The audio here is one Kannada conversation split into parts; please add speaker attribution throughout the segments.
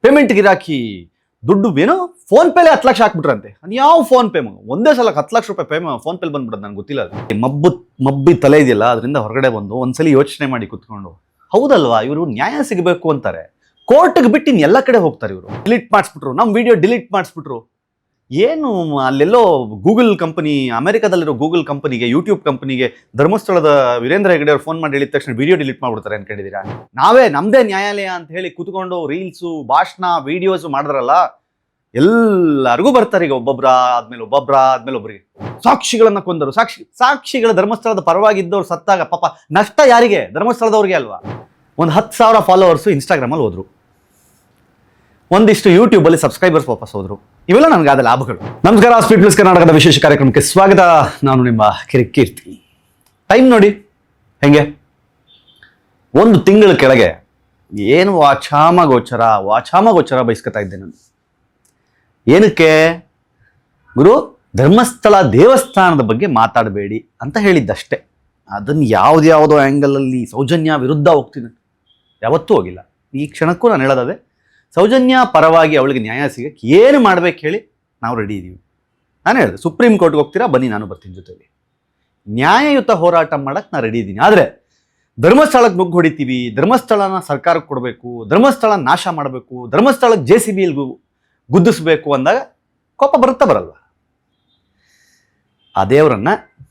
Speaker 1: ಪೇಮೆಂಟ್ ಗಿರಾಕಿ ದುಡ್ಡು ಏನೋ ಫೋನ್ ಪೇಲೆ 10 ಲಕ್ಷ ಹಾಕ್ಬಿಟ್ರಂತೆ. ಯಾವ ಫೋನ್ ಪೇ ಒಂದೇ ಸಲ 10 ಲಕ್ಷ ರೂಪಾಯಿ ಫೋನ್ ಪೇಲ್ ಬಂದ್ಬಿಡೋದು, ನನಗೆ ಗೊತ್ತಿಲ್ಲ. ಮಬ್ಬಿ ತಲೆ ಇದೆಯಲ್ಲ, ಅದರಿಂದ ಹೊರಗಡೆ ಬಂದು ಒಂದ್ಸಲಿ ಯೋಚನೆ ಮಾಡಿ ಕುತ್ಕೊಂಡು, ಹೌದಲ್ವಾ ಇವರು ನ್ಯಾಯ ಸಿಗಬೇಕು ಅಂತಾರೆ, ಕೋರ್ಟ್ಗೆ ಬಿಟ್ಟು ಇನ್ನು ಎಲ್ಲ ಕಡೆ ಹೋಗ್ತಾರೆ. ಇವರು ಡಿಲೀಟ್ ಮಾಡಿಸ್ಬಿಟ್ರು, ನಮ್ಮ ವಿಡಿಯೋ ಡಿಲೀಟ್ ಮಾಡಿಸ್ಬಿಟ್ರು. ಏನು ಅಲ್ಲೆಲ್ಲೋ ಗೂಗಲ್ ಕಂಪನಿ, ಅಮೆರಿಕಾದಲ್ಲಿರೋ ಗೂಗಲ್ ಕಂಪನಿಗೆ, ಯೂಟ್ಯೂಬ್ ಕಂಪನಿಗೆ ಧರ್ಮಸ್ಥಳದ ವೀರೇಂದ್ರ ಹೆಗಡೆ ಅವ್ರು ಫೋನ್ ಮಾಡಿ ಹೇಳಿದ ತಕ್ಷಣ ವಿಡಿಯೋ ಡಿಲೀಟ್ ಮಾಡ್ಬಿಡ್ತಾರೆ ಅನ್ಕೊಂಡಿದ್ದೀರಾ? ನಾವೇ ನಮ್ದೇ ನ್ಯಾಯಾಲಯ ಅಂತ ಹೇಳಿ ಕೂತ್ಕೊಂಡು ರೀಲ್ಸು, ಭಾಷಣ, ವಿಡಿಯೋಸು ಮಾಡಿದ್ರಲ್ಲ, ಎಲ್ಲರಿಗೂ ಬರ್ತಾರೆ. ಈಗ ಒಬ್ಬೊಬ್ರ ಆದ್ಮೇಲೆ ಒಬ್ಬರಿಗೆ ಸಾಕ್ಷಿಗಳನ್ನ ಕೊಂದರು. ಸಾಕ್ಷಿಗಳ ಧರ್ಮಸ್ಥಳದ ಪರವಾಗಿದ್ದವ್ರು ಸತ್ತಾಗ ಪಾಪ ನಷ್ಟ ಯಾರಿಗೆ? ಧರ್ಮಸ್ಥಳದವ್ರಿಗೆ ಅಲ್ವಾ? ಒಂದು 10,000 ಫಾಲೋವರ್ಸು ಇನ್ಸ್ಟಾಗ್ರಾಮಲ್ಲಿ ಹೋದ್ರು, ಒಂದಿಷ್ಟು ಯೂಟ್ಯೂಬಲ್ಲಿ ಸಬ್ಸ್ಕ್ರೈಬರ್ಸ್ ವಾಪಸ್ ಹೋದ್ರು. ಇವೆಲ್ಲ ನನಗಾದ ಲಾಭಗಳು. ನಮಸ್ಕಾರ, ಸ್ಪೀಡ್ ಪ್ಲಸ್ ಕರ್ನಾಟಕದ ವಿಶೇಷ ಕಾರ್ಯಕ್ರಮಕ್ಕೆ ಸ್ವಾಗತ. ನಾನು ನಿಮ್ಮ ಕಿರಿಕೀರ್ತಿ. ಟೈಮ್ ನೋಡಿ ಹೆಂಗೆ, ಒಂದು ತಿಂಗಳ ಕೆಳಗೆ ಏನು ವಾಚಾಮಗೋಚರ ಬಯಸ್ಕೊತಾ ಇದ್ದೆ ನಾನು. ಏನಕ್ಕೆ? ಗುರು, ಧರ್ಮಸ್ಥಳ ದೇವಸ್ಥಾನದ ಬಗ್ಗೆ ಮಾತಾಡಬೇಡಿ ಅಂತ ಹೇಳಿದ್ದಷ್ಟೇ. ಅದನ್ನು ಯಾವುದೋ ಆ್ಯಂಗಲಲ್ಲಿ ಸೌಜನ್ಯ ವಿರುದ್ಧ ಹೋಗ್ತೀನಿ, ಯಾವತ್ತೂ ಹೋಗಿಲ್ಲ. ಈ ಕ್ಷಣಕ್ಕೂ ನಾನು ಹೇಳೋದೇ, ಸೌಜನ್ಯ ಪರವಾಗಿ ಅವಳಿಗೆ ನ್ಯಾಯ ಸಿಗಕ್ಕೆ ಏನು ಮಾಡ್ಬೇಕು ಹೇಳಿ, ನಾವು ರೆಡಿ ಇದ್ದೀವಿ. ನಾನು ಹೇಳಿದೆ, ಸುಪ್ರೀಂ ಕೋರ್ಟ್ಗೆ ಹೋಗ್ತೀರಾ ಬನ್ನಿ, ನಾನು ಬರ್ತೀನಿ ಜೊತೆಲಿ. ನ್ಯಾಯಯುತ ಹೋರಾಟ ಮಾಡಕ್ಕೆ ನಾನು ರೆಡಿ ಇದ್ದೀನಿ. ಆದರೆ ಧರ್ಮಸ್ಥಳಕ್ಕೆ ನುಗ್ಗು ಹೊಡಿತೀವಿ, ಧರ್ಮಸ್ಥಳನ ಸರ್ಕಾರಕ್ಕೆ ಕೊಡಬೇಕು, ಧರ್ಮಸ್ಥಳ ನಾಶ ಮಾಡಬೇಕು, ಧರ್ಮಸ್ಥಳಕ್ಕೆ JCB ಗುದ್ದಿಸ್ಬೇಕು ಅಂದಾಗ ಕೋಪ ಬರಲ್ಲ. ಆ ದೇವರನ್ನ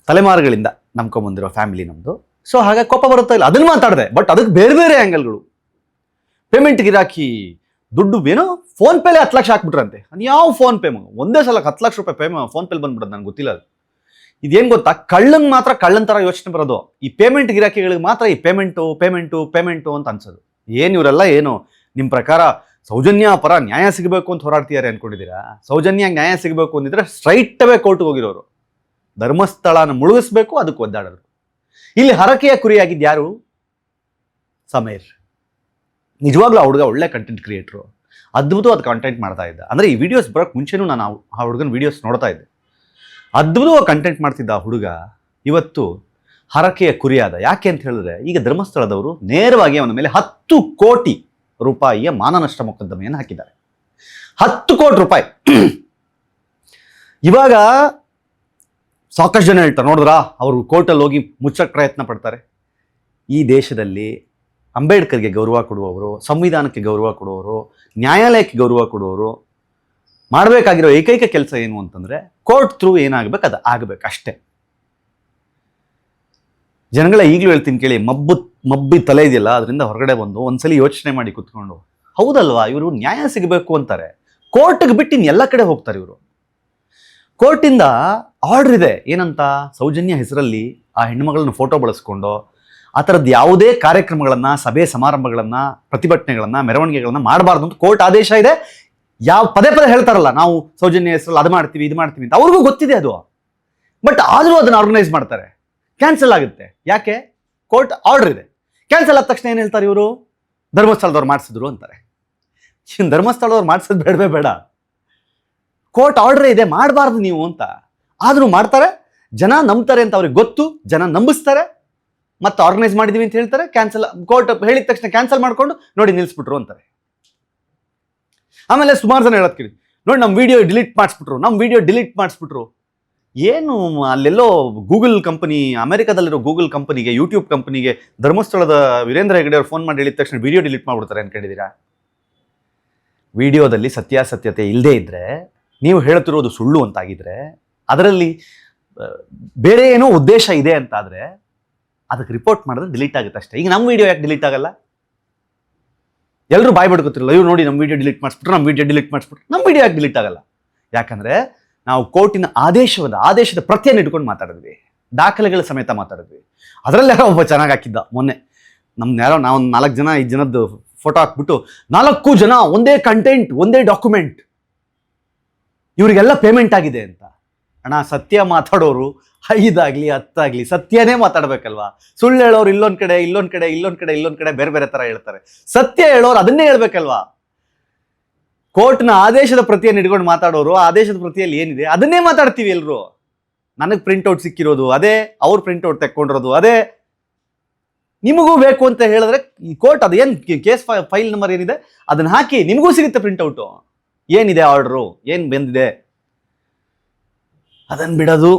Speaker 1: ತಲೆಮಾರುಗಳಿಂದ ನಂಬ್ಕೊಂಬಂದಿರೋ ಫ್ಯಾಮಿಲಿ ನಮ್ಮದು. ಸೊ ಹಾಗಾಗಿ ಕೋಪ ಬರುತ್ತಾ ಇಲ್ಲ, ಅದನ್ನು ಮಾತಾಡಿದೆ. ಬಟ್ ಅದಕ್ಕೆ ಬೇರೆ ಬೇರೆ ಆ್ಯಂಗಲ್ಗಳು. ಪೇಮೆಂಟ್ ಗಿರಾಕಿ ದುಡ್ಡು ಏನೋ ಫೋನ್ ಪೇಲೆ 10 ಲಕ್ಷ ಹಾಕ್ಬಿಟ್ರಂತೆ. ಯಾವ ಫೋನ್ ಪೇ ಒಂದೇ ಸಲ 10 ಲಕ್ಷ ರೂಪಾಯಿ ಫೋನ್ ಪೇಲ್ ಬಂದ್ಬಿಡೋದು, ನನಗೆ ಗೊತ್ತಿಲ್ಲ. ಅದು ಇದೇನು ಗೊತ್ತಾ, ಕಳ್ಳನ್ ಥರ ಯೋಚನೆ ಬರೋದು. ಈ ಪೇಮೆಂಟ್ ಗಿರಾಕಿಗಳಿಗೆ ಮಾತ್ರ ಈ ಪೇಮೆಂಟು ಅಂತ ಅನ್ಸೋದು. ಏನು ಇವರೆಲ್ಲ ಏನು ನಿಮ್ಮ ಪ್ರಕಾರ ಸೌಜನ್ಯ ಪರ ನ್ಯಾಯ ಸಿಗಬೇಕು ಅಂತ ಹೋರಾಡ್ತಿದ್ದಾರೆ ಅನ್ಕೊಂಡಿದ್ದೀರಾ? ಸೌಜನ್ಯ ನ್ಯಾಯ ಸಿಗಬೇಕು ಅಂದಿದ್ರೆ ಸ್ಟ್ರೈಟ್ ಅವೇ ಕೋರ್ಟ್ಗೆ ಹೋಗಿರೋರು. ಧರ್ಮಸ್ಥಳನ ಮುಳುಗಿಸ್ಬೇಕು, ಅದಕ್ಕೆ ಒದ್ದಾಡೋರು. ಇಲ್ಲಿ ಹರಕೆಯ ಕುರಿಯಾಗಿದ್ದು ಯಾರು? ಸಮೀರ್. ನಿಜವಾಗ್ಲೂ ಆ ಹುಡುಗ ಒಳ್ಳೆ ಕಂಟೆಂಟ್ ಕ್ರಿಯೇಟ್ರು, ಅದ್ಭುತವಾದ ಕಂಟೆಂಟ್ ಮಾಡ್ತಾ ಇದ್ದ. ಅಂದರೆ ಈ ವಿಡಿಯೋಸ್ ಬರೋಕ್ಕೆ ಮುಂಚೆನೂ ನಾನು ಆ ಹುಡುಗನ ವಿಡಿಯೋಸ್ ನೋಡ್ತಾ ಇದ್ದೆ. ಅದ್ಭುತವಾಗಿ ಕಂಟೆಂಟ್ ಮಾಡ್ತಿದ್ದ ಆ ಹುಡುಗ ಇವತ್ತು ಹರಕೆಯ ಕುರಿಯಾದ. ಯಾಕೆ ಅಂತ ಹೇಳಿದ್ರೆ, ಈಗ ಧರ್ಮಸ್ಥಳದವರು ನೇರವಾಗಿ ಅವನ ಮೇಲೆ 10 ಕೋಟಿ ರೂಪಾಯಿಯ ಮಾನನಷ್ಟ ಮೊಕದ್ದಮೆಯನ್ನು ಹಾಕಿದ್ದಾರೆ. 10 ಕೋಟಿ ರೂಪಾಯಿ. ಇವಾಗ ಸಾಕಷ್ಟು ಜನ ಹೇಳ್ತಾರೆ, ನೋಡಿದ್ರಾ ಅವರು ಕೋರ್ಟಲ್ಲಿ ಹೋಗಿ ಮುಚ್ಚಕ್ಕೆ ಪ್ರಯತ್ನ ಪಡ್ತಾರೆ. ಈ ದೇಶದಲ್ಲಿ ಅಂಬೇಡ್ಕರ್ಗೆ ಗೌರವ ಕೊಡುವವರು, ಸಂವಿಧಾನಕ್ಕೆ ಗೌರವ ಕೊಡುವವರು, ನ್ಯಾಯಾಲಯಕ್ಕೆ ಗೌರವ ಕೊಡುವವರು ಮಾಡಬೇಕಾಗಿರೋ ಏಕೈಕ ಕೆಲಸ ಏನು ಅಂತಂದರೆ, ಕೋರ್ಟ್ ಥ್ರೂ ಏನಾಗಬೇಕು ಅದು ಆಗಬೇಕು ಅಷ್ಟೇ. ಜನಗಳ ಈಗಲೂ ಹೇಳ್ತೀನಿ ಕೇಳಿ, ಮಬ್ಬಿ ತಲೆ ಇದೆಯಲ್ಲ, ಅದರಿಂದ ಹೊರಗಡೆ ಬಂದು ಒಂದ್ಸಲಿ ಯೋಚನೆ ಮಾಡಿ ಕುತ್ಕೊಂಡು, ಹೌದಲ್ವಾ ಇವರು ನ್ಯಾಯ ಸಿಗಬೇಕು ಅಂತಾರೆ, ಕೋರ್ಟ್ಗೆ ಬಿಟ್ಟು ಇನ್ನು ಎಲ್ಲ ಕಡೆ ಹೋಗ್ತಾರೆ. ಇವರು ಕೋರ್ಟಿಂದ ಆರ್ಡರ್ ಇದೆ, ಏನಂತ, ಸೌಜನ್ಯ ಹೆಸರಲ್ಲಿ ಆ ಹೆಣ್ಣುಮಗಳನ್ನ ಫೋಟೋ ಬಳಸ್ಕೊಂಡು ಆ ಥರದ್ದು ಯಾವುದೇ ಕಾರ್ಯಕ್ರಮಗಳನ್ನು, ಸಭೆ ಸಮಾರಂಭಗಳನ್ನು, ಪ್ರತಿಭಟನೆಗಳನ್ನು, ಮೆರವಣಿಗೆಗಳನ್ನು ಮಾಡಬಾರ್ದು ಅಂತ ಕೋರ್ಟ್ ಆದೇಶ ಇದೆ. ಪದೇ ಹೇಳ್ತಾರಲ್ಲ, ನಾವು ಸೌಜನ್ಯ ಹೆಸರಲ್ಲಿ ಅದು ಮಾಡ್ತೀವಿ ಇದು ಮಾಡ್ತೀವಿ ಅಂತ, ಅವ್ರಿಗೂ ಗೊತ್ತಿದೆ ಅದು. ಬಟ್ ಆದರೂ ಅದನ್ನು ಆರ್ಗನೈಸ್ ಮಾಡ್ತಾರೆ. ಕ್ಯಾನ್ಸಲ್ ಆಗುತ್ತೆ. ಯಾಕೆ? ಕೋರ್ಟ್ ಆರ್ಡರ್ ಇದೆ. ಕ್ಯಾನ್ಸಲ್ ಆದ ತಕ್ಷಣ ಏನು ಹೇಳ್ತಾರೆ ಇವರು? ಧರ್ಮಸ್ಥಳದವ್ರು ಮಾಡಿಸಿದ್ರು ಅಂತಾರೆ. ಧರ್ಮಸ್ಥಳದವ್ರು ಮಾಡಿಸೋದು ಬೇಡ, ಕೋರ್ಟ್ ಆರ್ಡರ್ ಇದೆ, ಮಾಡಬಾರ್ದು ನೀವು ಅಂತ. ಆದರೂ ಮಾಡ್ತಾರೆ. ಜನ ನಂಬ್ತಾರೆ ಅಂತ ಅವ್ರಿಗೆ ಗೊತ್ತು, ಜನ ನಂಬಿಸ್ತಾರೆ, ಮತ್ತೆ ಆರ್ಗನೈಸ್ ಮಾಡಿದೀವಿ ಅಂತ ಹೇಳ್ತಾರೆ. ಕ್ಯಾನ್ಸಲ್, ಕೋರ್ಟ್ ಹೇಳಿದ ತಕ್ಷಣ ಕ್ಯಾನ್ಸಲ್ ಮಾಡ್ಕೊಂಡು ನೋಡಿ ನಿಲ್ಲಿಸ್ಬಿಟ್ರು ಅಂತಾರೆ. ಆಮೇಲೆ ಸುಮಾರು ಜನ ಹೇಳೋದು ಕೇಳಿ, ನೋಡಿ ನಮ್ಮ ವಿಡಿಯೋ ಡಿಲೀಟ್ ಮಾಡಿಸ್ಬಿಟ್ರು. ಏನು ಅಲ್ಲೆಲ್ಲೋ ಗೂಗಲ್ ಕಂಪನಿ, ಅಮೆರಿಕಾದಲ್ಲಿರೋ ಗೂಗಲ್ ಕಂಪನಿಗೆ, ಯೂಟ್ಯೂಬ್ ಕಂಪನಿಗೆ ಧರ್ಮಸ್ಥಳದ ವೀರೇಂದ್ರ ಹೆಗಡೆ ಅವ್ರು ಫೋನ್ ಮಾಡಿ ಹೇಳಿದ ತಕ್ಷಣ ವಿಡಿಯೋ ಡಿಲೀಟ್ ಮಾಡ್ಬಿಡ್ತಾರೆ ಅನ್ಕೊಂಡಿದ್ದೀರಾ? ವಿಡಿಯೋದಲ್ಲಿ ಸತ್ಯಾಸತ್ಯತೆ ಇಲ್ಲದೇ ಇದ್ದರೆ, ನೀವು ಹೇಳ್ತಿರೋದು ಸುಳ್ಳು ಅಂತಾಗಿದ್ರೆ, ಅದರಲ್ಲಿ ಬೇರೆ ಏನೋ ಉದ್ದೇಶ ಇದೆ ಅಂತಾದರೆ ಅದಕ್ಕೆ ರಿಪೋರ್ಟ್ ಮಾಡಿದ್ರೆ ಡಿಲೀಟ್ ಆಗುತ್ತೆ ಅಷ್ಟೇ. ಈಗ ನಮ್ಮ ವಿಡಿಯೋ ಯಾಕೆ ಡಿಲೀಟ್ ಆಗಲ್ಲ? ಎಲ್ಲರೂ ಬಾಯ್ ಬಿಡ್ಕೊತಿರಲ್ಲ, ಇವ್ರು ನೋಡಿ ನಮ್ಮ ವಿಡಿಯೋ ಡಿಲೀಟ್ ಮಾಡಿಸ್ಬಿಟ್ರು, ನಮ್ಮ ವಿಡಿಯೋ ಯಾಕೆ ಡಿಲೀಟ್ ಆಗಲ್ಲ? ಯಾಕಂದರೆ ನಾವು ಕೋರ್ಟಿನ ಆದೇಶದ ಪ್ರತಿಯನ್ನು ಇಟ್ಕೊಂಡು ಮಾತಾಡಿದ್ವಿ, ದಾಖಲೆಗಳ ಸಮೇತ ಮಾತಾಡಿದ್ವಿ. ಅದರಲ್ಲಿ ಯಾರೋ ಒಬ್ಬ ಚೆನ್ನಾಗಿ ಹಾಕಿದ್ದ ಮೊನ್ನೆ, ನಾವು 4 ಜನ 5 ಜನದ್ದು ಫೋಟೋ ಹಾಕ್ಬಿಟ್ಟು 4 ಜನ ಒಂದೇ ಕಂಟೆಂಟ್, ಒಂದೇ ಡಾಕ್ಯುಮೆಂಟ್, ಇವರಿಗೆಲ್ಲ ಪೇಮೆಂಟ್ ಆಗಿದೆ ಅಂತ. ಅಣ್ಣ, ಸತ್ಯ ಮಾತಾಡೋರು 5 ಆಗಲಿ 10 ಆಗಲಿ ಸತ್ಯನೇ ಮಾತಾಡ್ಬೇಕಲ್ವಾ? ಸುಳ್ಳು ಹೇಳೋರು ಇಲ್ಲೊಂದ್ ಕಡೆ ಬೇರೆ ಥರ ಹೇಳ್ತಾರೆ. ಸತ್ಯ ಹೇಳೋರು ಅದನ್ನೇ ಹೇಳ್ಬೇಕಲ್ವಾ? ಕೋರ್ಟ್ನ ಆದೇಶದ ಪ್ರತಿಯನ್ನು ಹಿಡ್ಕೊಂಡು ಮಾತಾಡೋರು, ಆದೇಶದ ಪ್ರತಿಯಲ್ಲಿ ಏನಿದೆ ಅದನ್ನೇ ಮಾತಾಡ್ತೀವಿ ಎಲ್ಲರೂ. ನನಗೆ ಪ್ರಿಂಟ್ಔಟ್ ಸಿಕ್ಕಿರೋದು ಅದೇ, ಅವ್ರು ಪ್ರಿಂಟ್ಔಟ್ ತೆಕ್ಕೊಂಡಿರೋದು ಅದೇ. ನಿಮಗೂ ಬೇಕು ಅಂತ ಹೇಳಿದ್ರೆ ಈ ಕೋರ್ಟ್ ಅದೇನು ಕೇಸ್ ಫೈಲ್ ನಂಬರ್ ಏನಿದೆ ಅದನ್ನ ಹಾಕಿ ನಿಮಗೂ ಸಿಗುತ್ತೆ ಪ್ರಿಂಟ್ಔಟು. ಏನಿದೆ ಆರ್ಡ್ರು, ಏನು ಬಂದಿದೆ ಅದನ್ನು ಬಿಡೋದು.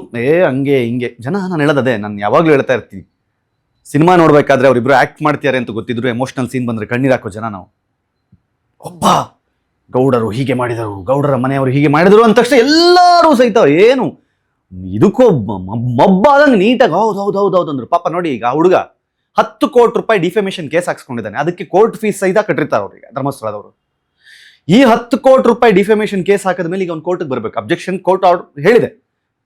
Speaker 1: ಹಂಗೆ ಹಿಂಗೆ ಜನ. ನಾನು ಹೇಳೋದೇ, ನಾನು ಯಾವಾಗಲೂ ಹೇಳ್ತಾ ಇರ್ತೀನಿ, ಸಿನಿಮಾ ನೋಡ್ಬೇಕಾದ್ರೆ ಅವರಿಬ್ರು ಆ್ಯಕ್ಟ್ ಮಾಡ್ತಾರೆ ಅಂತ ಗೊತ್ತಿದ್ರು ಎಮೋಷನಲ್ ಸೀನ್ ಬಂದರೆ ಕಣ್ಣೀರು ಹಾಕೋ ಜನ ನಾವು. ಒಬ್ಬ ಗೌಡರು ಹೀಗೆ ಮಾಡಿದರು, ಗೌಡರ ಮನೆಯವರು ಹೀಗೆ ಮಾಡಿದರು ಅಂದ ತಕ್ಷಣ ಎಲ್ಲರೂ ಸಹಿತ ಏನು ಇದಕ್ಕೂ ಮಬ್ಬಾದಂಗೆ ನೀಟಾಗಿ ಹೌದು ಹೌದು ಹೌದು ಹೌದು ಅಂದ್ರು. ಪಾಪ ನೋಡಿ, ಈಗ ಹುಡುಗ 10 ಕೋಟಿ ರೂಪಾಯಿ ಡಿಫೆಮೇಷನ್ ಕೇಸ್ ಹಾಕ್ಸ್ಕೊಂಡಿದ್ದಾನೆ. ಅದಕ್ಕೆ ಕೋರ್ಟ್ ಫೀಸ್ ಸಹಿತ ಕಟ್ಟಿರ್ತಾರೆ ಅವ್ರಿಗೆ ಧರ್ಮಸ್ಥಳದವರು. ಈ 10 ಕೋಟಿ ರೂಪಾಯಿ ಡಿಫೆಮೇಷನ್ ಕೇಸ್ ಹಾಕಿದ ಮೇಲೆ ಈಗ ಅವ್ನು ಕೋರ್ಟಿಗೆ ಬರಬೇಕು. ಅಬ್ಜೆಕ್ಷನ್ ಕೋರ್ಟ್ ಆರ್ಡರ್ ಹೇಳಿದೆ,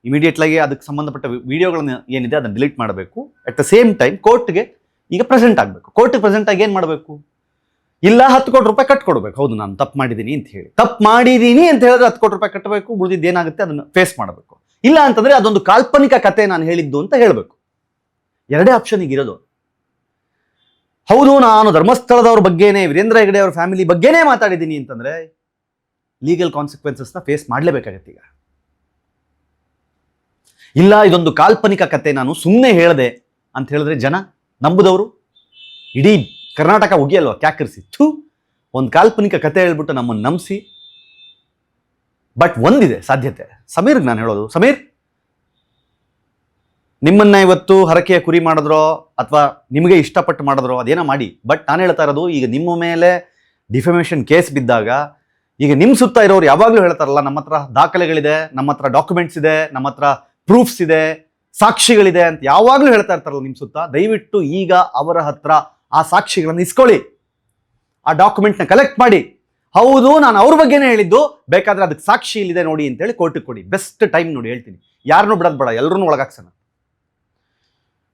Speaker 1: ಇಮಿಡಿಯೇಟ್ಲಾಗಿ ಅದಕ್ಕೆ ಸಂಬಂಧಪಟ್ಟ ವಿಡಿಯೋಗಳನ್ನ ಏನಿದೆ ಅದನ್ನು ಡಿಲೀಟ್ ಮಾಡಬೇಕು. ಅಟ್ ದ ಸೇಮ್ ಟೈಮ್ ಕೋರ್ಟ್ಗೆ ಈಗ ಪ್ರೆಸೆಂಟ್ ಆಗಬೇಕು. ಕೋರ್ಟ್ಗೆ ಪ್ರೆಸೆಂಟ್ ಆಗಿ ಏನು ಮಾಡಬೇಕು? ಇಲ್ಲ 10 ಕೋಟಿ ರೂಪಾಯಿ ಕಟ್ಕೊಡ್ಬೇಕು. ಹೌದು ನಾನು ತಪ್ಪು ಮಾಡಿದ್ದೀನಿ ಅಂತ ಹೇಳಿ, ತಪ್ಪು ಮಾಡಿದ್ದೀನಿ ಅಂತ ಹೇಳಿದ್ರೆ 10 ಕೋಟಿ ರೂಪಾಯಿ ಕಟ್ಟಬೇಕು. ಉಳಿದಿದ್ದು ಏನಾಗುತ್ತೆ ಅದನ್ನು ಫೇಸ್ ಮಾಡಬೇಕು. ಇಲ್ಲ ಅಂತಂದ್ರೆ ಅದೊಂದು ಕಾಲ್ಪನಿಕ ಕತೆ ನಾನು ಹೇಳಿದ್ದು ಅಂತ ಹೇಳಬೇಕು. ಎರಡೇ ಆಪ್ಷನ್ ಈಗಿರೋದು. ಹೌದು ನಾನು ಧರ್ಮಸ್ಥಳದವ್ರ ಬಗ್ಗೆನೇ, ವೀರೇಂದ್ರ ಹೆಗಡೆ ಅವ್ರ ಫ್ಯಾಮಿಲಿ ಬಗ್ಗೆನೇ ಮಾತಾಡಿದ್ದೀನಿ ಅಂತಂದ್ರೆ ಲೀಗಲ್ ಕಾನ್ಸಿಕ್ವೆನ್ಸಸ್ನ ಫೇಸ್ ಮಾಡಲೇಬೇಕಾಗತ್ತೆ. ಈಗ ಇಲ್ಲ ಇದೊಂದು ಕಾಲ್ಪನಿಕ ಕತೆ ನಾನು ಸುಮ್ಮನೆ ಹೇಳಿದೆ ಅಂತ ಹೇಳಿದ್ರೆ ಜನ ನಂಬುದವರು ಇಡೀ ಕರ್ನಾಟಕ ಉಗಿಯಲ್ವ ಕ್ಯಾಕರಿಸಿ ಒಂದು ಕಾಲ್ಪನಿಕ ಕತೆ ಹೇಳ್ಬಿಟ್ಟು ನಮ್ಮನ್ನು ನಂಬಿಸಿ. ಬಟ್ ಒಂದಿದೆ ಸಾಧ್ಯತೆ, ಸಮೀರ್ಗೆ ನಾನು ಹೇಳೋದು, ಸಮೀರ್ ನಿಮ್ಮನ್ನ ಇವತ್ತು ಹರಕೆಯ ಕುರಿ ಮಾಡಿದ್ರೋ ಅಥವಾ ನಿಮಗೆ ಇಷ್ಟಪಟ್ಟು ಮಾಡಿದ್ರೋ ಅದೇನೋ ಮಾಡಿ, ಬಟ್ ನಾನು ಹೇಳ್ತಾ ಇರೋದು ಈಗ ನಿಮ್ಮ ಮೇಲೆ ಡಿಫೆಮೇಷನ್ ಕೇಸ್ ಬಿದ್ದಾಗ ಈಗ ನಿಮ್ಮ ಸುತ್ತ ಇರೋರು ಯಾವಾಗಲೂ ಹೇಳ್ತಾರಲ್ಲ, ನಮ್ಮ ಹತ್ರ ದಾಖಲೆಗಳಿದೆ, ನಮ್ಮ ಹತ್ರ ಡಾಕ್ಯುಮೆಂಟ್ಸ್ ಇದೆ, ನಮ್ಮ ಹತ್ರ ಪ್ರೂಫ್ಸ್ ಇದೆ, ಸಾಕ್ಷಿಗಳಿದೆ ಅಂತ ಯಾವಾಗಲೂ ಹೇಳ್ತಾ ಇರ್ತಾರಲ್ಲ ನಿಮ್ಮ ಸುತ್ತ. ದಯವಿಟ್ಟು ಈಗ ಅವರ ಹತ್ರ ಆ ಸಾಕ್ಷಿಗಳನ್ನು ಇಸ್ಕೊಳ್ಳಿ, ಆ ಡಾಕ್ಯುಮೆಂಟ್ನ ಕಲೆಕ್ಟ್ ಮಾಡಿ. ಹೌದು ನಾನು ಅವ್ರ ಬಗ್ಗೆನೇ ಹೇಳಿದ್ದು, ಬೇಕಾದ್ರೆ ಅದಕ್ಕೆ ಸಾಕ್ಷಿ ಇಲ್ಲಿದೆ ನೋಡಿ ಅಂತೇಳಿ ಕೋರ್ಟಿಗೆ ಕೊಡಿ. ಬೆಸ್ಟ್ ಟೈಮ್ ನೋಡಿ ಹೇಳ್ತೀನಿ, ಯಾರನ್ನೂ ಬಿಡೋದು ಬೇಡ, ಎಲ್ಲರೂ ಒಳಗಾಕ್ಸೋಣ.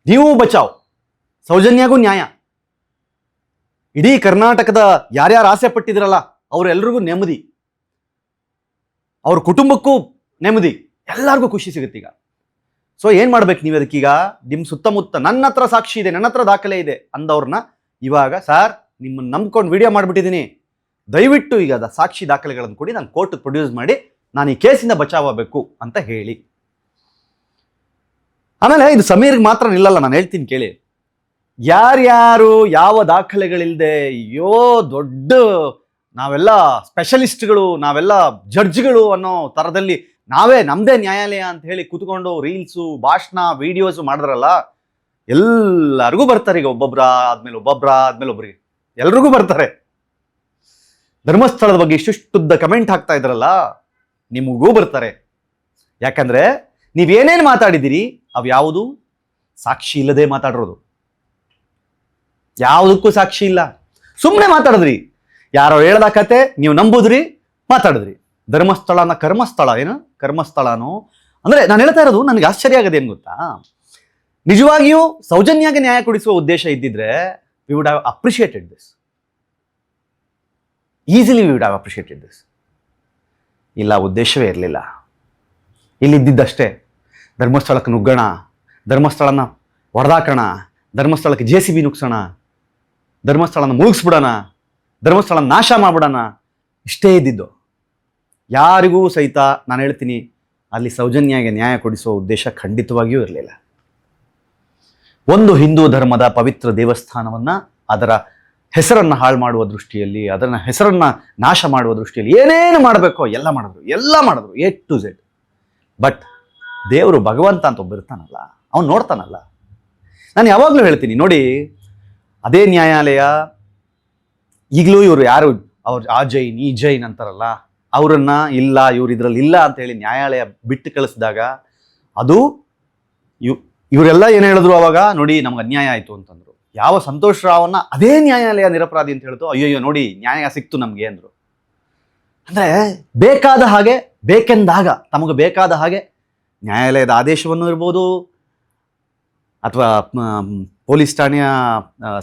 Speaker 1: ನೀವು ಬಚಾವ್, ಸೌಜನ್ಯಗೂ ನ್ಯಾಯ. ಇಡೀ ಕರ್ನಾಟಕದ ಯಾರ್ಯಾರು ಆಸೆ ಪಟ್ಟಿದ್ರಲ್ಲ ಅವರೆಲ್ಲರಿಗೂ ನೆಮ್ಮದಿ, ಅವ್ರ ಕುಟುಂಬಕ್ಕೂ ನೆಮ್ಮದಿ, ಎಲ್ಲರಿಗೂ ಖುಷಿ ಸಿಗುತ್ತೆ ಈಗ. ಸೊ ಏನು ಮಾಡ್ಬೇಕು ನೀವು ಅದಕ್ಕೀಗ? ನಿಮ್ಮ ಸುತ್ತಮುತ್ತ ನನ್ನ ಹತ್ರ ಸಾಕ್ಷಿ ಇದೆ, ನನ್ನ ಹತ್ರ ದಾಖಲೆ ಇದೆ ಅಂದವ್ರನ್ನ ಇವಾಗ, ಸರ್ ನಿಮ್ಮನ್ನು ನಂಬ್ಕೊಂಡು ವಿಡಿಯೋ ಮಾಡಿಬಿಟ್ಟಿದ್ದೀನಿ, ದಯವಿಟ್ಟು ಈಗ ಸಾಕ್ಷಿ ದಾಖಲೆಗಳನ್ನು ಕೊಡಿ, ನಾನು ಕೋರ್ಟ್ಗೆ ಪ್ರೊಡ್ಯೂಸ್ ಮಾಡಿ ನಾನು ಈ ಕೇಸಿಂದ ಬಚಾವಬೇಕು ಅಂತ ಹೇಳಿ. ಆಮೇಲೆ ಇದು ಸಮೀರ್ಗೆ ಮಾತ್ರ ನಿಲ್ಲಲ್ಲ, ನಾನು ಹೇಳ್ತೀನಿ ಕೇಳಿ. ಯಾರ್ಯಾರು ಯಾವ ದಾಖಲೆಗಳಿಲ್ಲದೆ, ಅಯ್ಯೋ ದೊಡ್ಡ ನಾವೆಲ್ಲ ಸ್ಪೆಷಲಿಸ್ಟ್ಗಳು, ನಾವೆಲ್ಲ ಜಡ್ಜ್ಗಳು ಅನ್ನೋ ಥರದಲ್ಲಿ ನಾವೇ ನಮ್ಮದೇ ನ್ಯಾಯಾಲಯ ಅಂತ ಹೇಳಿ ಕೂತ್ಕೊಂಡು ರೀಲ್ಸು, ಭಾಷಣ, ವಿಡಿಯೋಸು ಮಾಡಿದ್ರಲ್ಲ, ಎಲ್ಲರಿಗೂ ಬರ್ತಾರೆ. ಈಗ ಒಬ್ಬೊಬ್ಬರ ಆದ್ಮೇಲೆ ಒಬ್ಬರಿಗೆ ಎಲ್ರಿಗೂ ಬರ್ತಾರೆ. ಧರ್ಮಸ್ಥಳದ ಬಗ್ಗೆ ಇಷ್ಟುದ್ದ ಕಮೆಂಟ್ ಹಾಕ್ತಾ ಇದ್ರಲ್ಲ, ನಿಮಗೂ ಬರ್ತಾರೆ. ಯಾಕಂದ್ರೆ ನೀವೇನೇನು ಮಾತಾಡಿದ್ದೀರಿ ಅವು ಯಾವುದು ಸಾಕ್ಷಿ ಇಲ್ಲದೆ ಮಾತಾಡಿರೋದು, ಯಾವುದಕ್ಕೂ ಸಾಕ್ಷಿ ಇಲ್ಲ, ಸುಮ್ಮನೆ ಮಾತಾಡಿದ್ರಿ. ಯಾರೋ ಹೇಳ್ದ ಕತೆ ನೀವು ನಂಬುದ್ರಿ, ಮಾತಾಡಿದ್ರಿ. ಧರ್ಮಸ್ಥಳನ ಕರ್ಮಸ್ಥಳ ಏನು ಕರ್ಮಸ್ಥಳನೋ ಅಂದ್ರೆ ನಾನು ಹೇಳ್ತಾ ಇರೋದು, ನನಗೆ ಆಶ್ಚರ್ಯ ಆಗದೆ ಏನು ಗೊತ್ತಾ, ನಿಜವಾಗಿಯೂ ಸೌಜನ್ಯಗೆ ನ್ಯಾಯ ಕೊಡಿಸುವ ಉದ್ದೇಶ ಇದ್ದಿದ್ರೆ we would have appreciated this, easily we would have appreciated this. ಇಲ್ಲ, ಉದ್ದೇಶವೇ ಇರಲಿಲ್ಲ. ಇಲ್ಲಿದ್ದಷ್ಟೇ ಧರ್ಮಸ್ಥಳಕ್ಕೆ ನುಗ್ಗೋಣ, ಧರ್ಮಸ್ಥಳನ ಹೊಡೆದಾಕೋಣ, ಧರ್ಮಸ್ಥಳಕ್ಕೆ JCB ನುಗ್ಸೋಣ, ಧರ್ಮಸ್ಥಳನ ಮುಳುಗಿಸ್ಬಿಡೋಣ, ಧರ್ಮಸ್ಥಳನ ನಾಶ ಮಾಡ್ಬಿಡೋಣ, ಇಷ್ಟೇ ಇದ್ದಿದ್ದು. ಯಾರಿಗೂ ಸಹಿತ ನಾನು ಹೇಳ್ತೀನಿ, ಅಲ್ಲಿ ಸೌಜನ್ಯಗೆ ನ್ಯಾಯ ಕೊಡಿಸುವ ಉದ್ದೇಶ ಖಂಡಿತವಾಗಿಯೂ ಇರಲಿಲ್ಲ. ಒಂದು ಹಿಂದೂ ಧರ್ಮದ ಪವಿತ್ರ ದೇವಸ್ಥಾನವನ್ನು ಅದರ ಹೆಸರನ್ನು ಹಾಳು ಮಾಡುವ ದೃಷ್ಟಿಯಲ್ಲಿ, ಅದರ ಹೆಸರನ್ನು ನಾಶ ಮಾಡುವ ದೃಷ್ಟಿಯಲ್ಲಿ ಏನೇನು ಮಾಡಬೇಕೋ ಎಲ್ಲ ಮಾಡಿದ್ರು A to Z. ಬಟ್ ದೇವರು ಭಗವಂತ ಅಂತ ಒಬ್ಬ ಇರ್ತಾನಲ್ಲ, ಅವನು ನೋಡ್ತಾನಲ್ಲ. ನಾನು ಯಾವಾಗಲೂ ಹೇಳ್ತೀನಿ ನೋಡಿ, ಅದೇ ನ್ಯಾಯಾಲಯ ಈಗಲೂ ಇವರು ಯಾರು ಅವ್ರು ಆ ಜೈನ್ ಈ ಜೈನ್ ಅಂತಾರಲ್ಲ, ಅವರನ್ನ ಇಲ್ಲ ಇವ್ರು ಇದರಲ್ಲಿ ಇಲ್ಲ ಅಂತ ಹೇಳಿ ನ್ಯಾಯಾಲಯ ಬಿಟ್ಟು ಕಳಿಸಿದಾಗ ಅದು ಇವರೆಲ್ಲ ಏನು ಹೇಳಿದ್ರು ಅವಾಗ, ನೋಡಿ ನಮ್ಗೆ ಅನ್ಯಾಯ ಆಯಿತು ಅಂತಂದ್ರು. ಯಾವ ಸಂತೋಷ್ ರಾವನ್ನ ಅದೇ ನ್ಯಾಯಾಲಯ ನಿರಪರಾಧಿ ಅಂತ ಹೇಳ್ತು, ಅಯ್ಯಯ್ಯೋ ನೋಡಿ ನ್ಯಾಯ ಸಿಕ್ತು ನಮಗೆ ಅಂದರು. ಅಂದರೆ ಬೇಕಾದ ಹಾಗೆ, ಬೇಕೆಂದಾಗ ತಮಗೆ ಬೇಕಾದ ಹಾಗೆ ನ್ಯಾಯಾಲಯದ ಆದೇಶವನ್ನು ಇರ್ಬೋದು, ಅಥವಾ ಪೊಲೀಸ್ ಠಾಣೆಯ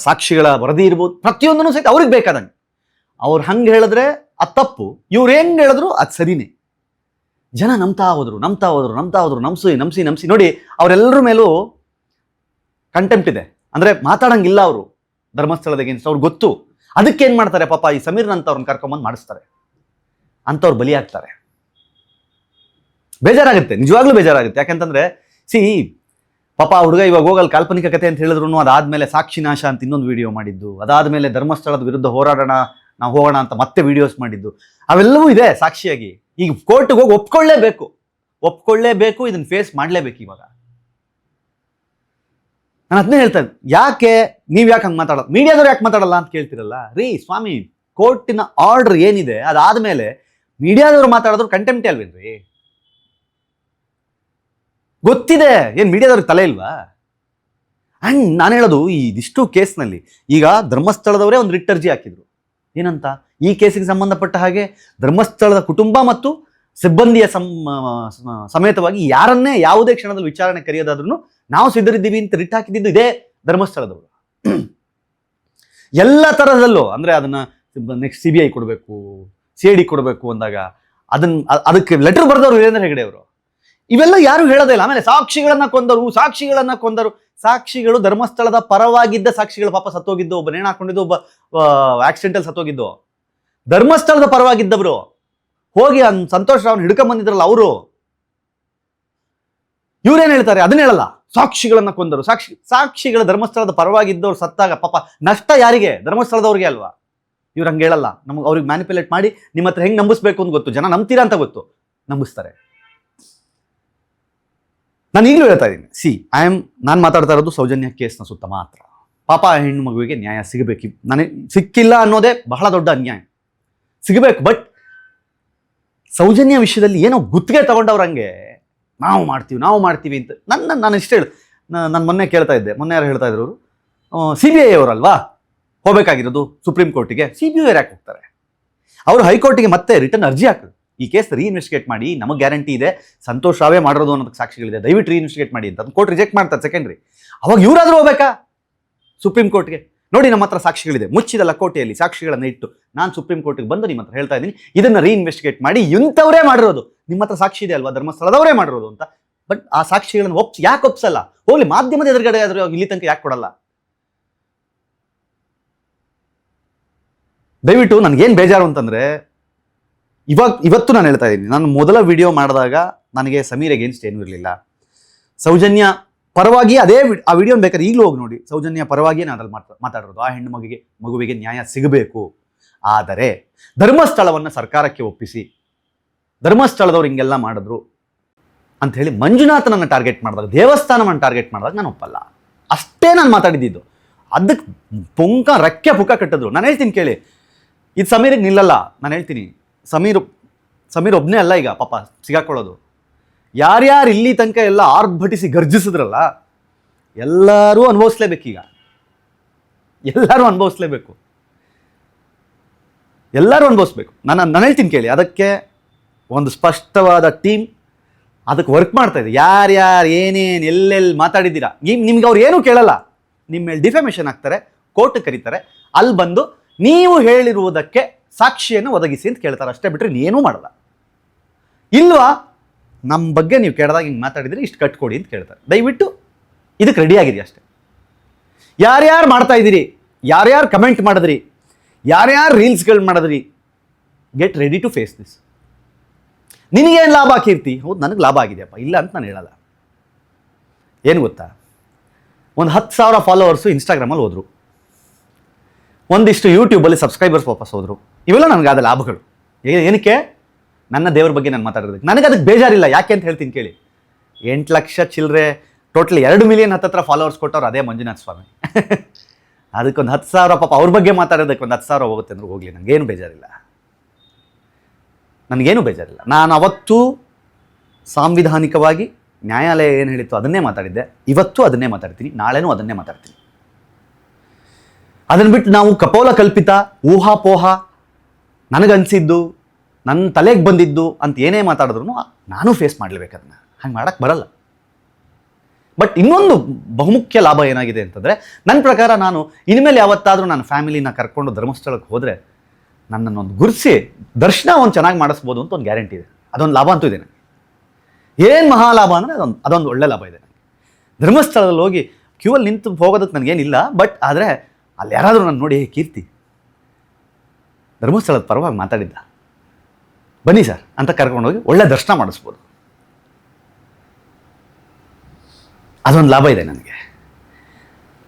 Speaker 1: ಸಾಕ್ಷಿಗಳ ವರದಿ ಇರ್ಬೋದು, ಪ್ರತಿಯೊಂದನ್ನು ಸಹಿತ ಅವ್ರಿಗೆ ಬೇಕಾದಂಗೆ ಅವ್ರು ಹಂಗೆ ಹೇಳಿದ್ರೆ ಅದು ತಪ್ಪು, ಇವ್ರು ಹೆಂಗೆ ಹೇಳಿದ್ರು ಅದು ಸರಿನೇ. ಜನ ನಂಬ್ತಾ ಹೋದ್ರು, ನಂಬಿಸಿ ನೋಡಿ ಅವರೆಲ್ಲರ ಮೇಲೂ ಕಂಟೆಂಪ್ಟ್ ಇದೆ. ಅಂದರೆ ಮಾತಾಡಂಗಿಲ್ಲ ಅವರು ಧರ್ಮಸ್ಥಳದ ಅಗೇನ್ಸ್ಟ್, ಅವ್ರಿಗೆ ಗೊತ್ತು. ಅದಕ್ಕೇನು ಮಾಡ್ತಾರೆ ಪಾಪ, ಈ ಸಮೀರ್ನಂತವ್ರನ್ನ ಕರ್ಕೊಂಬಂದು ಮಾಡಿಸ್ತಾರೆ, ಅಂಥವ್ರು ಬಲಿ ಆಗ್ತಾರೆ. ಬೇಜಾರಾಗುತ್ತೆ, ನಿಜವಾಗ್ಲೂ ಬೇಜಾರಾಗುತ್ತೆ. ಯಾಕಂತಂದರೆ ಪಾಪ ಹುಡುಗ ಇವಾಗ ಹೋಗಲ್ ಕಾಲ್ಪನಿಕ ಕಥೆ ಅಂತ ಹೇಳಿದ್ರು ಅದಾದ್ಮೇಲೆ ಸಾಕ್ಷಿನಾಶ ಅಂತ ಇನ್ನೊಂದು ವಿಡಿಯೋ ಮಾಡಿದ್ದು, ಅದಾದ್ಮೇಲೆ ಧರ್ಮಸ್ಥಳದ ವಿರುದ್ಧ ಹೋರಾಡೋಣ ನಾವು ಹೋಗೋಣ ಅಂತ ಮತ್ತೆ ವಿಡಿಯೋಸ್ ಮಾಡಿದ್ದು, ಅವೆಲ್ಲವೂ ಇದೆ ಸಾಕ್ಷಿಯಾಗಿ. ಈಗ ಕೋರ್ಟ್ಗೆ ಹೋಗಿ ಒಪ್ಕೊಳ್ಳೇಬೇಕು, ಇದನ್ನ ಫೇಸ್ ಮಾಡಲೇಬೇಕು. ಇವಾಗ ನಾನು ಅದನ್ನೇ ಹೇಳ್ತೇನೆ, ಯಾಕೆ ನೀವ್ ಯಾಕೆ ಹಂಗೆ ಮಾತಾಡೋದು, ಮೀಡಿಯಾದವ್ರು ಯಾಕೆ ಮಾತಾಡಲ್ಲ ಅಂತ ಕೇಳ್ತಿರಲ್ಲ. ರೀ ಸ್ವಾಮಿ, ಕೋರ್ಟಿನ ಆರ್ಡರ್ ಏನಿದೆ ಅದಾದ್ಮೇಲೆ ಮೀಡಿಯಾದವ್ರು ಮಾತಾಡೋದ್ರು ಕಂಟೆಂಪ್ಟಿ ಅಲ್ವೇನ್ರಿ? ಗೊತ್ತಿದೆ, ಏನ್ ಮೀಡಿಯಾದವ್ರಿಗೆ ತಲೆ ಇಲ್ವಾ? ಅಂಡ್ ನಾನು ಹೇಳೋದು, ಇದಿಷ್ಟು ಕೇಸ್ನಲ್ಲಿ ಈಗ ಧರ್ಮಸ್ಥಳದವರೇ ಒಂದು ರಿಟ್ ಅರ್ಜಿ ಹಾಕಿದ್ರು. ಏನಂತ, ಈ ಕೇಸಿಗೆ ಸಂಬಂಧಪಟ್ಟ ಹಾಗೆ ಧರ್ಮಸ್ಥಳದ ಕುಟುಂಬ ಮತ್ತು ಸಿಬ್ಬಂದಿಯ ಸಮೇತವಾಗಿ ಯಾರನ್ನೇ ಯಾವುದೇ ಕ್ಷಣದಲ್ಲಿ ವಿಚಾರಣೆ ಕರೆಯೋದಾದ್ರೂ ನಾವು ಸಿದ್ಧರಿದ್ದೀವಿ ಅಂತ ರಿಟ್ ಹಾಕಿದ್ದು ಇದೇ ಧರ್ಮಸ್ಥಳದವರು. ಎಲ್ಲ ತರದಲ್ಲೂ ಅಂದ್ರೆ ಅದನ್ನ ನೆಕ್ಸ್ಟ್ CBI ಕೊಡಬೇಕು, CID ಕೊಡಬೇಕು ಅಂದಾಗ ಅದಕ್ಕೆ ಲೆಟರ್ ಬರೆದವರು ವೀರೇಂದ್ರ ಹೆಗಡೆ ಅವರು. ಇವೆಲ್ಲ ಯಾರು ಹೇಳೋದೇ ಇಲ್ಲ. ಆಮೇಲೆ ಸಾಕ್ಷಿಗಳನ್ನ ಕೊಂದರು. ಸಾಕ್ಷಿಗಳು ಧರ್ಮಸ್ಥಳದ ಪರವಾಗಿದ್ದ ಸಾಕ್ಷಿಗಳು, ಪಾಪ ಸತ್ತೋಗಿದ್ದು, ಒಬ್ಬ ನೇಣು ಹಾಕೊಂಡಿದ್ದು, ಒಬ್ಬ ಆಕ್ಸಿಡೆಂಟಲ್ ಸತ್ತೋಗಿದ್ದು. ಧರ್ಮಸ್ಥಳದ ಪರವಾಗಿದ್ದವರು ಹೋಗಿ ಸಂತೋಷ್ ರಾವ್ ಹಿಡ್ಕೊಂಡ್ ಬಂದಿದ್ರಲ್ಲ ಅವರು, ಇವ್ರೇನ್ ಹೇಳ್ತಾರೆ ಅದನ್ನ ಹೇಳಲ್ಲ. ಸಾಕ್ಷಿಗಳನ್ನ ಕೊಂದರು. ಸಾಕ್ಷಿಗಳ ಧರ್ಮಸ್ಥಳದ ಪರವಾಗಿದ್ದವ್ರು ಸತ್ತಾಗ ಪಾಪ ನಷ್ಟ ಯಾರಿಗೆ? ಧರ್ಮಸ್ಥಳದವ್ರಿಗೆ ಅಲ್ವಾ? ಇವ್ರು ಹಂಗೆ ಹೇಳಲ್ಲ. ನಮ್ಗೆ ಅವ್ರಿಗೆ ಮ್ಯಾನಿಪುಲೇಟ್ ಮಾಡಿ ನಿಮ್ಮ ಹತ್ರ ಹೆಂಗ್ ನಂಬಿಸ್ಬೇಕು ಅಂತ ಗೊತ್ತು, ಜನ ನಂಬ್ತೀರಾ ಅಂತ ಗೊತ್ತು, ನಂಬಿಸ್ತಾರೆ. ನಾನು ಈಗಲೂ ಹೇಳ್ತಾ ಇದ್ದೀನಿ, ನಾನು ಮಾತಾಡ್ತಾ ಇರೋದು ಸೌಜನ್ಯ ಕೇಸ್ನ ಸುತ್ತ ಮಾತ್ರ. ಪಾಪ ಹೆಣ್ಣು ಮಗುವಿಗೆ ನ್ಯಾಯ ಸಿಗಬೇಕು. ನನಗೆ ಸಿಕ್ಕಿಲ್ಲ ಅನ್ನೋದೇ ಬಹಳ ದೊಡ್ಡ ಅನ್ಯಾಯ. ಸಿಗಬೇಕು. ಬಟ್ ಸೌಜನ್ಯ ವಿಷಯದಲ್ಲಿ ಏನೋ ಗುತ್ತಿಗೆ ತಗೊಂಡವ್ರಂಗೆ ನಾವು ಮಾಡ್ತೀವಿ ಅಂತ ನಾನು ಇಷ್ಟ ಹೇಳಿ. ನಾನು ಮೊನ್ನೆ ಕೇಳ್ತಾ ಇದ್ದೆ, ಮೊನ್ನೆ ಯಾರು ಹೇಳ್ತಾ ಇದ್ರು, CBI ಅವರಲ್ವಾ ಹೋಗ್ಬೇಕಾಗಿರೋದು ಸುಪ್ರೀಂ ಕೋರ್ಟಿಗೆ. CBI ಯಾಕೆ ಹೋಗ್ತಾರೆ? ಅವರು ಹೈಕೋರ್ಟಿಗೆ ಮತ್ತೆ ರಿಟರ್ನ್ ಅರ್ಜಿ ಹಾಕಿದ್ರು, ಈ ಕೇಸ್ ರೀಇನ್ವೆಸ್ಟಿಗೇಟ್ ಮಾಡಿ, ನಮಗೆ ಗ್ಯಾರಂಟಿ ಇದೆ ಸಂತೋಷ್ ರಾವೇ ಮಾಡಿರೋದು ಅನ್ನೋದಕ್ಕೆ ಸಾಕ್ಷಿಗಳಿದೆ, ದಯವಿಟ್ಟು ರೀಇನ್ವೆಸ್ಟಿಗೇಟ್ ಮಾಡಿ ಅಂತ ಕೋರ್ಟ್ ರಿಜೆಕ್ಟ್ ಮಾಡ್ತಾರೆ ಸೆಕೆಂಡ್ರಿ. ಅವಾಗ ಇವರಾದ್ರೂ ಹೋಗ್ಬೇಕಾ ಸುಪ್ರೀಂ ಕೋರ್ಟ್ಗೆ? ನೋಡಿ ನಮ್ಮ ಹತ್ರ ಸಾಕ್ಷಿಗಳಿದೆ, ಮುಚ್ಚಿದ ಲಕೋಟೆಯಲ್ಲಿ ಸಾಕ್ಷಿಗಳನ್ನು ಇಟ್ಟು ನಾನು ಸುಪ್ರೀಂ ಕೋರ್ಟ್ಗೆ ಬಂದು ನಿಮ್ಮ ಹತ್ರ ಹೇಳ್ತಾ ಇದ್ದೀನಿ, ಇದನ್ನ ರೀಇನ್ವೆಸ್ಟಿಗೇಟ್ ಮಾಡಿ, ಇಂಥವರೇ ಮಾಡಿರೋದು, ನಿಮ್ಮ ಹತ್ರ ಸಾಕ್ಷಿ ಇದೆ ಅಲ್ವಾ, ಧರ್ಮಸ್ಥಳದವರೇ ಮಾಡಿರೋದು ಅಂತ. ಬಟ್ ಆ ಸಾಕ್ಷಿಗಳನ್ನು ಯಾಕೆ ಒಪ್ಸಲ್ಲ? ಹೋಗ್ಲಿ, ಮಾಧ್ಯಮದ ಎದುರುಗಡೆ ಆದ್ರೆ ಇಲ್ಲಿ ತನಕ ಯಾಕೆ ಕೊಡಲ್ಲ? ದಯವಿಟ್ಟು ನನಗೇನು ಬೇಜಾರು ಅಂತಂದ್ರೆ, ಇವತ್ತು ನಾನು ಹೇಳ್ತಾ ಇದ್ದೀನಿ, ನಾನು ಮೊದಲ ವಿಡಿಯೋ ಮಾಡಿದಾಗ ನನಗೆ ಸಮೀರ್ ಅಗೇನ್ಸ್ಟ್ ಏನೂ ಇರಲಿಲ್ಲ. ಸೌಜನ್ಯ ಪರವಾಗಿ ಆ ವಿಡಿಯೋನ ಬೇಕಾದ್ರೆ ಈಗಲೂ ಹೋಗಿ ನೋಡಿ, ಸೌಜನ್ಯ ಪರವಾಗಿಯೇ ನಾನು ಅದ್ರಲ್ಲಿ ಮಾತಾಡಿರೋದು. ಆ ಹೆಣ್ಣು ಮಗುವಿಗೆ ನ್ಯಾಯ ಸಿಗಬೇಕು. ಆದರೆ ಧರ್ಮಸ್ಥಳವನ್ನು ಸರ್ಕಾರಕ್ಕೆ ಒಪ್ಪಿಸಿ ಧರ್ಮಸ್ಥಳದವ್ರು ಹಿಂಗೆಲ್ಲ ಮಾಡಿದ್ರು ಅಂತ ಹೇಳಿ ಮಂಜುನಾಥನನ್ನು ಟಾರ್ಗೆಟ್ ಮಾಡಿದಾಗ, ದೇವಸ್ಥಾನವನ್ನು ಟಾರ್ಗೆಟ್ ಮಾಡಿದಾಗ ನಾನು ಒಪ್ಪಲ್ಲ. ಅಷ್ಟೇ ನಾನು ಮಾತಾಡಿದ್ದು. ಅದಕ್ಕೆ ರೆಕ್ಕೆ ಪುಕ್ಕ ಕಟ್ಟಿದ್ರು. ನಾನು ಹೇಳ್ತೀನಿ ಕೇಳಿ, ಇದು ಸಮೀರಿಗೆ ನಿಲ್ಲಲ್ಲ. ನಾನು ಹೇಳ್ತೀನಿ, ಸಮೀರ್ ಒಬ್ಬನೇ ಅಲ್ಲ ಈಗ ಪಾಪ ಸಿಗಾಕೊಳ್ಳೋದು. ಯಾರ್ಯಾರು ಇಲ್ಲಿ ತನಕ ಎಲ್ಲ ಆರ್ಭಟಿಸಿ ಗರ್ಜಿಸಿದ್ರಲ್ಲ, ಎಲ್ಲರೂ ಅನುಭವಿಸ್ಲೇಬೇಕೀಗ. ಎಲ್ಲರೂ ಅನುಭವಿಸ್ಬೇಕು. ನಾನು ಹೇಳ್ತೀನಿ ಕೇಳಿ, ಅದಕ್ಕೆ ಒಂದು ಸ್ಪಷ್ಟವಾದ ಟೀಮ್ ಅದಕ್ಕೆ ವರ್ಕ್ ಮಾಡ್ತಾ ಇದೆ. ಯಾರ್ಯಾರು ಏನೇನು ಎಲ್ಲೆಲ್ಲಿ ಮಾತಾಡಿದ್ದೀರಾ, ನಿಮ್ಗೆ ಅವ್ರು ಏನೂ ಕೇಳಲ್ಲ. ನಿಮ್ಮ ಮೇಲೆ ಡಿಫೆಮೇಷನ್ ಹಾಕ್ತಾರೆ, ಕೋರ್ಟ್ ಕರೀತಾರೆ, ಅಲ್ಲಿ ಬಂದು ನೀವು ಹೇಳಿರುವುದಕ್ಕೆ ಸಾಕ್ಷಿಯನ್ನು ಒದಗಿಸಿ ಅಂತ ಕೇಳ್ತಾರೆ. ಅಷ್ಟೇ ಬಿಟ್ಟರೆ ಏನೂ ಮಾಡಲ್ಲ. ಇಲ್ವಾ, ನಮ್ಮ ಬಗ್ಗೆ ನೀವು ಕೇಳಿದಾಗ ಹಿಂಗೆ ಮಾತಾಡಿದ್ರೆ ಇಷ್ಟು ಕಟ್ಕೊಡಿ ಅಂತ ಕೇಳ್ತಾರೆ. ದಯವಿಟ್ಟು ಇದಕ್ಕೆ ರೆಡಿ ಆಗಿರಿ ಅಷ್ಟೇ. ಯಾರ್ಯಾರು ಮಾಡ್ತಾ ಇದ್ದೀರಿ, ಯಾರ್ಯಾರು ಕಮೆಂಟ್ ಮಾಡಿದ್ರಿ, ಯಾರ್ಯಾರು ರೀಲ್ಸ್ಗಳು ಮಾಡಿದ್ರಿ, get ready to face this. ನಿನಗೇನು ಲಾಭ ಕೀರ್ತಿ? ಹೌದು, ನನಗೆ ಲಾಭ ಆಗಿದೆಯಪ್ಪ, ಇಲ್ಲ ಅಂತ ನಾನು ಹೇಳಲ್ಲ. ಏನು ಗೊತ್ತಾ, ಒಂದು 10,000 ಫಾಲೋವರ್ಸು ಇನ್ಸ್ಟಾಗ್ರಾಮಲ್ಲಿ ಹೋದರು, ಒಂದಿಷ್ಟು ಯೂಟ್ಯೂಬಲ್ಲಿ ಸಬ್ಸ್ಕ್ರೈಬರ್ಸ್ ವಾಪಸ್ ಹೋದರು. ಇವೆಲ್ಲ ನನಗಾದ ಲಾಭಗಳು. ಏನಕ್ಕೆ? ನನ್ನ ದೇವ್ರ ಬಗ್ಗೆ ನಾನು ಮಾತಾಡೋದಕ್ಕೆ. ನನಗೆ ಅದಕ್ಕೆ ಬೇಜಾರಿಲ್ಲ. ಯಾಕೆ ಅಂತ ಹೇಳ್ತೀನಿ ಕೇಳಿ. 8 ಲಕ್ಷ ಚಿಲ್ಲರೆ, ಟೋಟಲ್ 2 ಮಿಲಿಯನ್ ಹತ್ತತ್ರ ಫಾಲೋವರ್ಸ್ ಕೊಟ್ಟವ್ರು ಅದೇ ಮಂಜುನಾಥ ಸ್ವಾಮಿ. ಅದಕ್ಕೊಂದು 10,000 ಪಾಪ ಅವ್ರ ಬಗ್ಗೆ ಮಾತಾಡೋದಕ್ಕೆ ಒಂದು 10,000 ಹೋಗುತ್ತೆ ಅಂದ್ರೆ ಹೋಗಲಿ, ನನಗೇನು ಬೇಜಾರಿಲ್ಲ. ನಾನು ಅವತ್ತು ಸಾಂವಿಧಾನಿಕವಾಗಿ ನ್ಯಾಯಾಲಯ ಏನು ಹೇಳಿತ್ತು ಅದನ್ನೇ ಮಾತಾಡಿದ್ದೆ. ಇವತ್ತು ಅದನ್ನೇ ಮಾತಾಡ್ತೀನಿ, ನಾಳೆನೂ ಅದನ್ನೇ ಮಾತಾಡ್ತೀನಿ. ಅದನ್ನು ಬಿಟ್ಟು ನಾವು ಕಪೋಲ ಕಲ್ಪಿತ ಊಹಾಪೋಹ, ನನಗನ್ಸಿದ್ದು, ನನ್ನ ತಲೆಗೆ ಬಂದಿದ್ದು ಅಂತ ಏನೇ ಮಾತಾಡಿದ್ರು ನಾನು ಫೇಸ್ ಮಾಡಲೇಬೇಕು. ಅದನ್ನು ಹಂಗೆ ಮಾಡೋಕ್ಕೆ ಬರಲ್ಲ. ಬಟ್ ಇನ್ನೊಂದು ಬಹುಮುಖ್ಯ ಲಾಭ ಏನಾಗಿದೆ ಅಂತಂದರೆ, ನನ್ನ ಪ್ರಕಾರ ನಾನು ಇನ್ಮೇಲೆ ಯಾವತ್ತಾದರೂ ನನ್ನ ಫ್ಯಾಮಿಲಿನ ಕರ್ಕೊಂಡು ಧರ್ಮಸ್ಥಳಕ್ಕೆ ಹೋದರೆ ನನ್ನನ್ನೊಂದು ಗುರುಸಿ ದರ್ಶನ ಒಂದು ಚೆನ್ನಾಗಿ ಮಾಡಿಸ್ಬೋದು ಅಂತ ಒಂದು ಗ್ಯಾರಂಟಿ ಇದೆ. ಅದೊಂದು ಲಾಭ ಅಂತೂ ಇದೆ ನನಗೆ. ಏನು ಮಹಾಲಾಭ ಅಂದರೆ ಅದೊಂದು ಒಳ್ಳೆ ಲಾಭ ಇದೆ ನನಗೆ. ಧರ್ಮಸ್ಥಳದಲ್ಲಿ ಹೋಗಿ ಕ್ಯೂವಲ್ಲಿ ನಿಂತು ಹೋಗೋದಕ್ಕೆ ನನಗೇನಿಲ್ಲ. ಬಟ್ ಆದರೆ ಅಲ್ಲಿ ಯಾರಾದರೂ ನಾನು ನೋಡಿ, ಕೀರ್ತಿ ಧರ್ಮಸ್ಥಳದ ಪರವಾಗಿ ಮಾತಾಡಿದ್ದ, ಬನ್ನಿ ಸರ್ ಅಂತ ಕರ್ಕೊಂಡೋಗಿ ಒಳ್ಳೆ ದರ್ಶನ ಮಾಡಿಸ್ಬೋದು. ಅದೊಂದು ಲಾಭ ಇದೆ ನನಗೆ.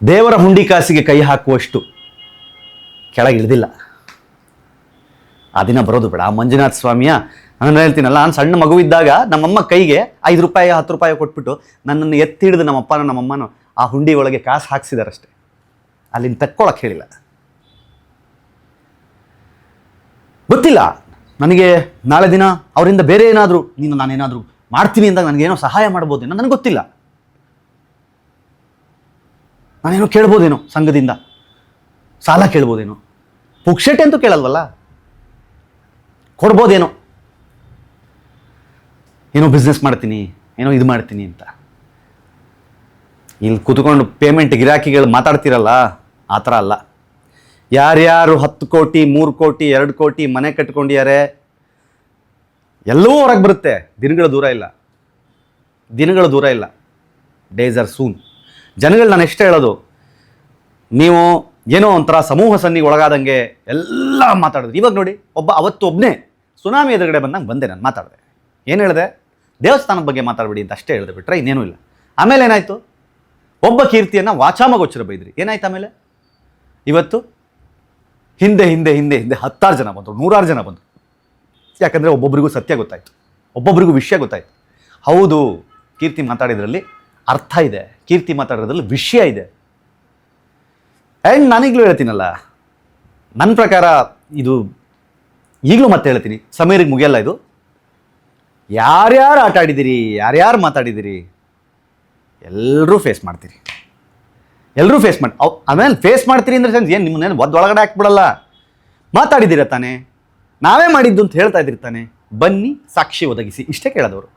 Speaker 1: ದೇವರ ಹುಂಡಿ ಕಾಸಿಗೆ ಕೈ ಹಾಕುವಷ್ಟು ಕೆಳಗಿಳಿದಿಲ್ಲ. ಆ ದಿನ ಬರೋದು ಬೇಡ. ಆ ಮಂಜುನಾಥ ಸ್ವಾಮಿಯ ನಾನು ಹೇಳ್ತೀನಲ್ಲ, ನಾನು ಸಣ್ಣ ಮಗುವಿದ್ದಾಗ ನಮ್ಮಮ್ಮ ಕೈಗೆ 5 ರೂಪಾಯಿ 10 ರೂಪಾಯಿ ಕೊಟ್ಬಿಟ್ಟು ನನ್ನನ್ನು ಎತ್ತಿ ಹಿಡಿದು ನಮ್ಮಪ್ಪನೋ ನಮ್ಮಮ್ಮನೋ ಆ ಹುಂಡಿ ಒಳಗೆ ಕಾಸು ಹಾಕ್ಸಿದಾರಷ್ಟೆ. ಅಲ್ಲಿಂದ ತಕ್ಕೊಳಕ್ಕೆ ಹೇಳಿಲ್ಲ. ಗೊತ್ತಿಲ್ಲ ನನಗೆ ನಾಳೆ ದಿನ ಅವರಿಂದ ಬೇರೆ ಏನಾದರೂ ನಾನೇನಾದರೂ ಮಾಡ್ತೀನಿ ಅಂದಾಗ ನನಗೇನೋ ಸಹಾಯ ಮಾಡ್ಬೋದೇನೋ ನನಗೆ ಗೊತ್ತಿಲ್ಲ. ನಾನೇನೋ ಕೇಳ್ಬೋದೇನೋ, ಸಂಘದಿಂದ ಸಾಲ ಕೇಳ್ಬೋದೇನೋ, ಪುಕ್ಷಟೆ ಅಂತೂ ಕೇಳಲ್ವಲ್ಲ, ಕೊಡ್ಬೋದೇನೋ, ಏನೋ ಬಿಸ್ನೆಸ್ ಮಾಡ್ತೀನಿ, ಏನೋ ಇದು ಮಾಡ್ತೀನಿ ಅಂತ. ಇಲ್ಲಿ ಕೂತ್ಕೊಂಡು ಪೇಮೆಂಟ್ ಗಿರಾಕಿಗಳು ಮಾತಾಡ್ತಿರಲ್ಲ, ಆ ಥರ ಅಲ್ಲ. ಯಾರ್ಯಾರು 10 ಕೋಟಿ 3 ಕೋಟಿ 2 ಕೋಟಿ ಮನೆ ಕಟ್ಕೊಂಡಿದ್ದಾರೆ ಎಲ್ಲವೂ ಹೊರಗೆ ಬರುತ್ತೆ. ದಿನಗಳು ದೂರ ಇಲ್ಲ. Days are soon. ಜನಗಳು ನಾನು ಎಷ್ಟೇ ಹೇಳೋದು, ನೀವು ಏನೋ ಒಂಥರ ಸಮೂಹ ಸನ್ನಿಗೆ ಒಳಗಾದಂಗೆ ಎಲ್ಲ ಮಾತಾಡಿದ್ರು. ಇವಾಗ ನೋಡಿ, ಅವತ್ತೊಬ್ಬನೇ ಸುನಾಮಿ ಎದುರುಗಡೆ ಬಂದಂಗೆ ಬಂದೆ, ನಾನು ಮಾತಾಡಿದೆ. ಏನು ಹೇಳಿದೆ? ದೇವಸ್ಥಾನದ ಬಗ್ಗೆ ಮಾತಾಡಬೇಡಿ ಅಂತ ಅಷ್ಟೇ ಹೇಳಿದೆ, ಬಿಟ್ರೆ ಇನ್ನೇನೂ ಇಲ್ಲ. ಆಮೇಲೆ ಏನಾಯಿತು? ಒಬ್ಬ ಕೀರ್ತಿಯನ್ನು ವಾಚಾಮಗೋಚರ ಬೈದ್ರಿ. ಏನಾಯ್ತು ಆಮೇಲೆ? ಇವತ್ತು ಹಿಂದೆ 10 ಜನ ಬಂದರು, 100 ಜನ ಬಂದರು. ಯಾಕಂದರೆ ಒಬ್ಬೊಬ್ರಿಗೂ ಸತ್ಯ ಗೊತ್ತಾಯಿತು, ಒಬ್ಬೊಬ್ರಿಗೂ ವಿಷಯ ಗೊತ್ತಾಯಿತು. ಹೌದು, ಕೀರ್ತಿ ಮಾತಾಡಿದ್ರಲ್ಲಿ ಅರ್ಥ ಇದೆ, ಕೀರ್ತಿ ಮಾತಾಡೋದ್ರಲ್ಲಿ ವಿಷಯ ಇದೆ. ಆ್ಯಂಡ್ ನಾನೀಗಲೂ ಹೇಳ್ತೀನಲ್ಲ, ನನ್ನ ಪ್ರಕಾರ ಇದು ಈಗಲೂ ಮತ್ತೆ ಹೇಳ್ತೀನಿ, ಸಮೀರಿಗೆ ಮುಗಿಯಲ್ಲ ಇದು. ಯಾರ್ಯಾರು ಆಟ ಆಡಿದ್ದೀರಿ, ಯಾರ್ಯಾರು ಮಾತಾಡಿದ್ದೀರಿ, ಎಲ್ಲರೂ ಫೇಸ್ ಮಾಡ್ತೀರಿ. ಆಮೇಲೆ ಫೇಸ್ ಮಾಡ್ತೀರಿ ಅಂದರೆ ಏನು ನಿಮ್ಮನ್ನೇನು ಒಳಗಡೆ ಹಾಕ್ಬಿಡಲ್ಲ. ಮಾತಾಡಿದ್ದೀರ ತಾನೆ, ನಾವೇ ಮಾಡಿದ್ದು ಅಂತ ಹೇಳ್ತಾ ಇದ್ದೀರಿ ತಾನೆ, ಬನ್ನಿ ಸಾಕ್ಷಿ ಒದಗಿಸಿ. ಇಷ್ಟೇ ಕೇಳೋದವರು,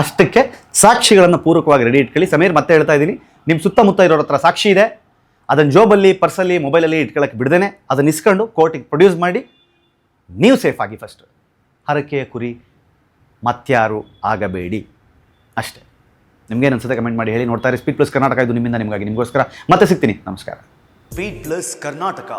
Speaker 1: ಅಷ್ಟಕ್ಕೆ ಸಾಕ್ಷಿಗಳನ್ನು ಪೂರಕವಾಗಿ ರೆಡಿ ಇಟ್ಕೊಳ್ಳಿ. ಸಮೀರ್ ಮತ್ತೆ ಹೇಳ್ತಾ ಇದ್ದೀನಿ, ನಿಮ್ಮ ಸುತ್ತಮುತ್ತ ಇರೋರ ಹತ್ರ ಸಾಕ್ಷಿ ಇದೆ, ಅದನ್ನು ಜೋಬಲ್ಲಿ, ಪರ್ಸಲ್ಲಿ, ಮೊಬೈಲಲ್ಲಿ ಇಟ್ಕೊಳ್ಳೋಕ್ಕೆ ಬಿಡ್ದೇನೆ ಅದನ್ನು ಇಸ್ಕೊಂಡು ಕೋರ್ಟಿಗೆ ಪ್ರೊಡ್ಯೂಸ್ ಮಾಡಿ ನೀವು ಸೇಫ್ ಆಗಿ. ಫಸ್ಟ್ ಹರಕೆಯ ಕುರಿ ಮತ್ಯಾರು ಆಗಬೇಡಿ, ಅಷ್ಟೇ. ನಿಮ್ಗೇನು ಅನ್ಸುತ್ತೆ ಕಮೆಂಟ್ ಮಾಡಿ ಹೇಳಿ. ನೋಡ್ತಾ ಇರಿ ಸ್ಪೀಡ್ ಪ್ಲಸ್ ಕರ್ನಾಟಕ. ಇದು ನಿಮ್ಮಿಂದ ನಿಮಗಾಗಿ, ನಿಮಗೋಸ್ಕರ. ಮತ್ತೆ ಸಿಗ್ತೀನಿ. ನಮಸ್ಕಾರ. Speed plus Karnataka.